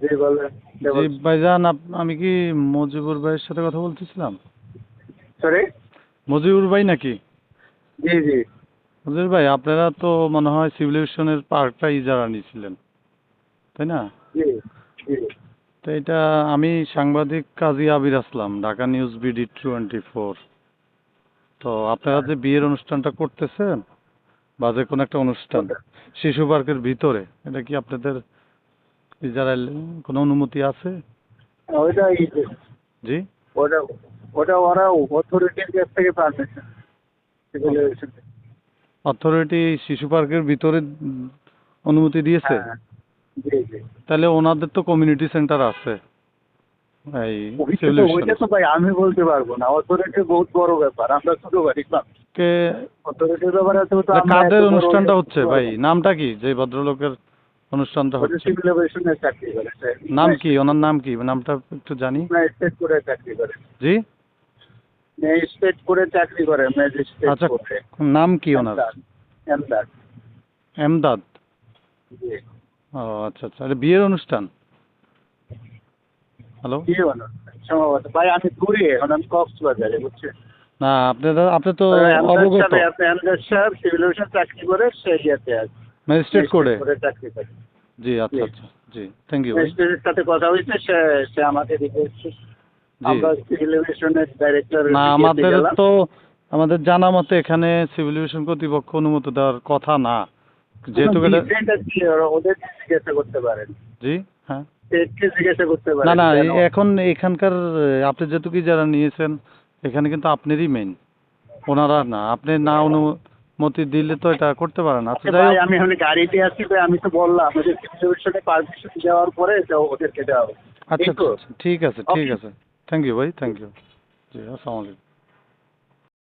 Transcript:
জি বলেন। জি ভাইজান, আমি কি মজিবুর ভাইয়ের সাথে কথা বলতেছিলাম? সরি। মজিবুর ভাই নাকি? জি জি মজিবুর ভাই, আপনারা তো মনে হয় সিভিলাইজেশনের পার্কটা ইজারা নিয়েছিলেন, তাই না? জি জি। তো এটা আমি সাংবাদিক কাজী আবির আসলাম, ঢাকা নিউজ BD24। তো আপনারা হ্যাঁ, যে বিয়ের অনুষ্ঠানটা করতেছেন বা যে কোনো একটা অনুষ্ঠান ওটা শিশু পার্কের ভিতরে, এটা কি আপনাদের ইজারার কোনো অনুমতি আছে? ওইটা জি। ওটা ওটা ওরা অথরিটির কাছ থেকে পারমিশন। অথরিটি শিশু পার্কের ভিতরে অনুমতি দিয়েছে? হ্যাঁ জি জি। তাহলে ওনাদের তো কমিউনিটি সেন্টার আছে এই ওইটা সিভিলাইজেশনের। তো ভাই আমি বলতে পারবো না, অথরিটি বহুত বড় ব্যাপার, আমরা ছোট বাড়ি না। কে অথরিটির ব্যাপারে তো আমরা এত কাদের বড় অনুষ্ঠানটা ইয়ে হচ্ছে করতে ভাই? পারবো না। নামটা কি যে ভদ্রলোকের অনুষ্ঠানটা ওটা হচ্ছে? সিভিল এভিয়েশনের চাকরি করে সে। নাম কি ওনার? নাম কি? নামটা একটু জানি। ম্যাজিস্ট্রেট করে চাকরি করে। জি। ম্যাজিস্ট্রেট করে চাকরি করে, ম্যাজিস্ট্রেট আচ্ছা, করে। নাম কি ওনার? এমদাদ। এমদাদ। এমদাদ। জি। ও আচ্ছা আচ্ছা, এটা বিয়ের অনুষ্ঠান? হ্যালো। কি হলো সম্ভবত ভাই, আমি ঘুরি এখন, আমি কক্সবাজারে, বুঝছেন। না, আপনি তো এমদাদ অবগত। সাহেব, আপনি এমদাদ সাহেব সিভিল এভিয়েশন চাকরি করে, সে ইয়েতে আছে, ম্যাজিস্ট্রেট ম্যাজিস্ট্রেট করে? করে চাকরি করে। জি আচ্ছা জি। আচ্ছা। জি, থ্যাংক ইউ ভাই। ম্যাজিস্ট্রেটের সাথে কথা হয়েছে, সে সে আমাকে রিকোয়েস্ট, জি। আমরা সিভিল এভিয়েশনের ডাইরেক্টর না, ইয়েতে গেলাম। আমাদের জানা মতে এখানে সিভিল এভিয়েশন কর্তৃপক্ষ অনুমতি দেওয়ার কথা না, কোনো যেহেতু এটা। ডিসেন্ট কি ওদের জিজ্ঞাসা করতে পারেন, জি। হ্যাঁ। স্টেটকে জিজ্ঞাসা করতে না পারেন না, কেন। এখন এখানকার আপনি যেহেতু কি যারা নিয়েছেন, এখানে কিন্তু আপনারই মেইন, ওনারা না। আপনি না অনুমতি দিলে তো এটা করতে পারেন। আচ্ছা, আচ্ছা যাই ভাই, হোক। আমি এখন গাড়িতে আসছি ভাই, আমি তো বললাম ওদের সিভিল এভিয়েশনে পারমিশন দেওয়ার পরে তো ওদেরকে দেওয়া হবে। আচ্ছা এই তো। আচ্ছা আচ্ছা, ঠিক আছে ঠিক ওকে। আছে। থ্যাংক ইউ ভাই, থ্যাংক ইউ। জি, আসসালামু আলাইকুম।